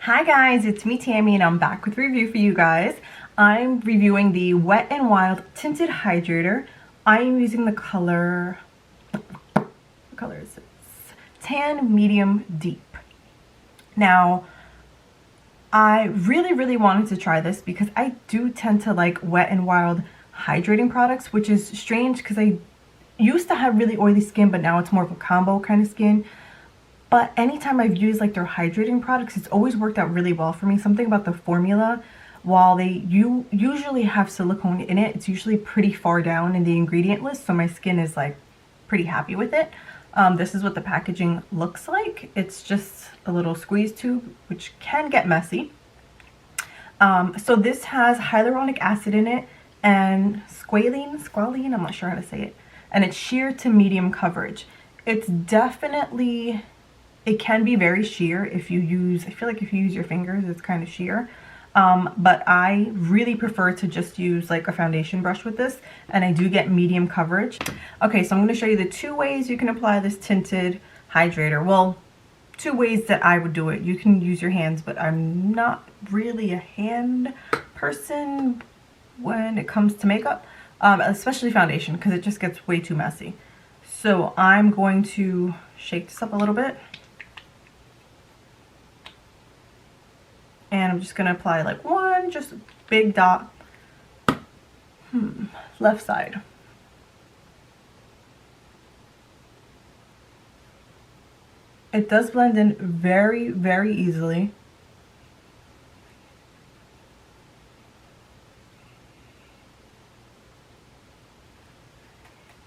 Hi guys, it's me Tammy and I'm back with a review for you guys. I'm reviewing the Wet n Wild Tinted Hydrator. I am using the color, what color is this? Tan Medium Deep. Now, I really wanted to try this because I do tend to like Wet n Wild hydrating products, which is strange because I used to have really oily skin, but now it's more of a combo kind of skin. But anytime I've used like their hydrating products, it's always worked out really well for me. Something about the formula, while you usually have silicone in it, it's usually pretty far down in the ingredient list, so my skin is like pretty happy with it. This is what the packaging looks like. It's just a little squeeze tube, which can get messy. So this has hyaluronic acid in it and squalene, I'm not sure how to say it, and it's sheer to medium coverage. It's definitely, it can be very sheer if you use, I feel like if you use your fingers, it's kind of sheer. But I really prefer to just use like a foundation brush with this, and I do get medium coverage. Okay, so I'm going to show you the two ways you can apply this tinted hydrator. Well, two ways that I would do it. You can use your hands, but I'm not really a hand person when it comes to makeup, especially foundation, because it just gets way too messy. So I'm going to shake this up a little bit. And I'm just going to apply like one just big dot, left side. It does blend in very easily.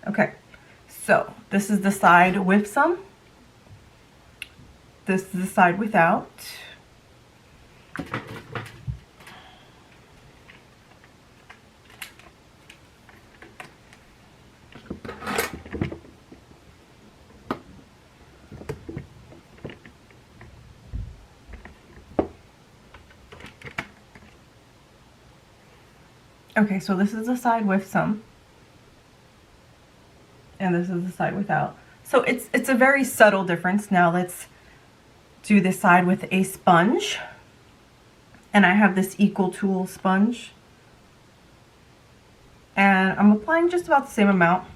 Okay, so this is the side with some. This is the side without. Okay, so this is the side with some, and this is the side without. So it's a very subtle difference. Now let's do this side with a sponge, and I have this Equal Tool sponge, and I'm applying just about the same amount.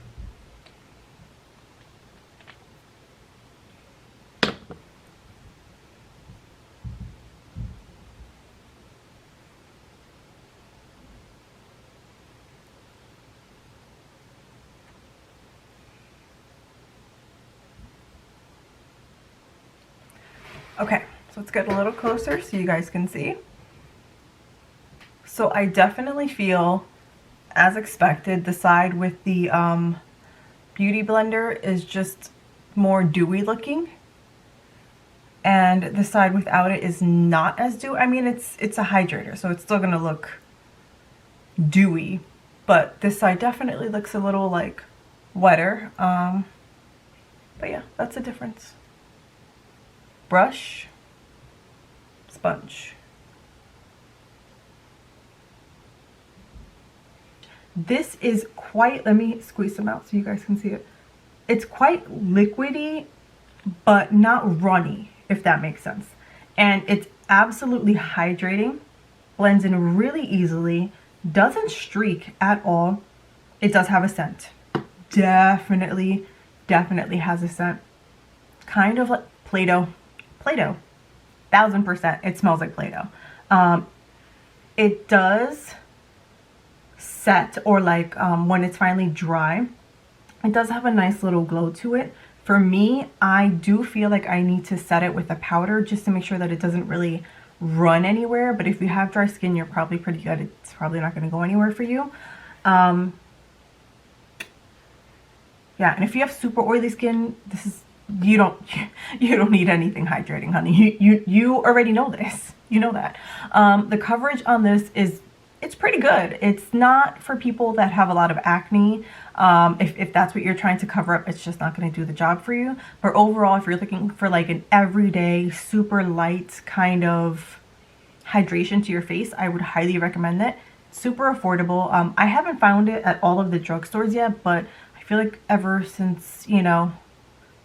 Okay, so let's get a little closer so you guys can see. So I definitely feel, as expected, the side with the Beauty Blender is just more dewy looking. And the side without it is not as dewy. I mean, it's a hydrator, so it's still going to look dewy. But this side definitely looks a little like wetter. But yeah, that's the difference. Brush, sponge. This is quite, let me squeeze some out so you guys can see it. It's quite liquidy, but not runny, if that makes sense. And it's absolutely hydrating, blends in really easily, doesn't streak at all. It does have a scent. Definitely has a scent. Kind of like Play-Doh. Play-Doh, 1000%. It smells like Play-Doh. It does set, or like when it's finally dry, it does have a nice little glow to it. For me, I do feel like I need to set it with a powder just to make sure that it doesn't really run anywhere. But if you have dry skin, you're probably pretty good. It's probably not going to go anywhere for you. Yeah, and if you have super oily skin, this is, you don't need anything hydrating, honey. You already know this. You know that. The coverage on this is, it's pretty good. It's not for people that have a lot of acne. If that's what you're trying to cover up, it's just not going to do the job for you. But overall, if you're looking for like an everyday, super light kind of hydration to your face, I would highly recommend it. Super affordable. I haven't found it at all of the drugstores yet, but I feel like ever since, you know,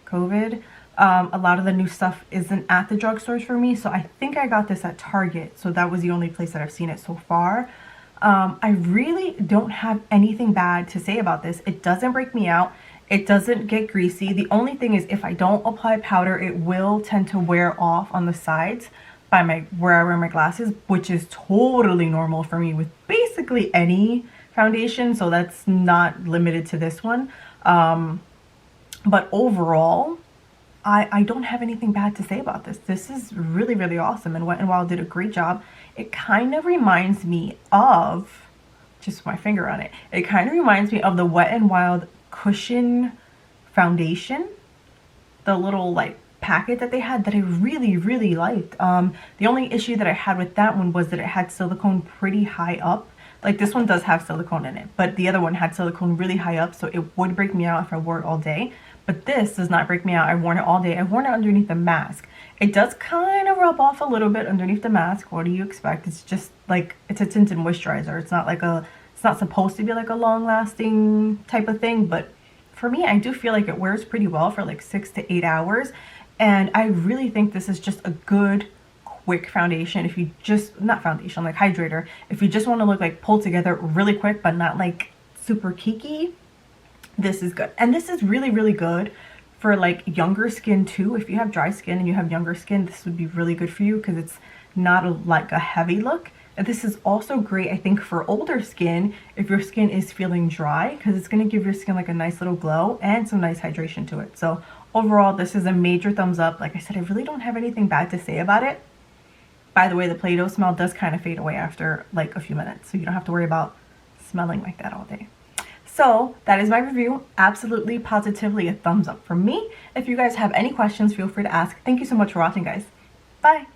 COVID, A lot of the new stuff isn't at the drugstores for me, so I think I got this at Target, so that was the only place that I've seen it so far. I really don't have anything bad to say about this. It doesn't break me out. It doesn't get greasy. The only thing is if I don't apply powder, it will tend to wear off on the sides by where I wear my glasses, which is totally normal for me with basically any foundation, so that's not limited to this one. But overall, I don't have anything bad to say about this. This is really, really awesome, and Wet n Wild did a great job. It kind of reminds me of, just my finger on it, it kind of reminds me of the Wet n Wild cushion foundation, the little like packet that they had that I really, really liked. The only issue that I had with that one was that it had silicone pretty high up. Like this one does have silicone in it, but the other one had silicone really high up, so it would break me out if I wore it all day. But this does not break me out. I've worn it all day. I've worn it underneath the mask. It does kind of rub off a little bit underneath the mask. What do you expect? It's just like, it's a tinted moisturizer. It's not like it's not supposed to be like a long lasting type of thing, but for me, I do feel like it wears pretty well for like 6 to 8 hours. And I really think this is just a good, quick foundation. If you just, not foundation, like hydrator. If you just want to look like pulled together really quick, but not like super cakey, this is good. And this is really, really good for like younger skin too. If you have dry skin and you have younger skin, this would be really good for you because it's not like a heavy look. And this is also great, I think, for older skin if your skin is feeling dry, because it's going to give your skin like a nice little glow and some nice hydration to it. So overall, this is a major thumbs up. Like I said, I really don't have anything bad to say about it. By the way, the Play-Doh smell does kind of fade away after like a few minutes, so you don't have to worry about smelling like that all day. So that is my review. Absolutely, positively a thumbs up from me. If you guys have any questions, feel free to ask. Thank you so much for watching, guys. Bye.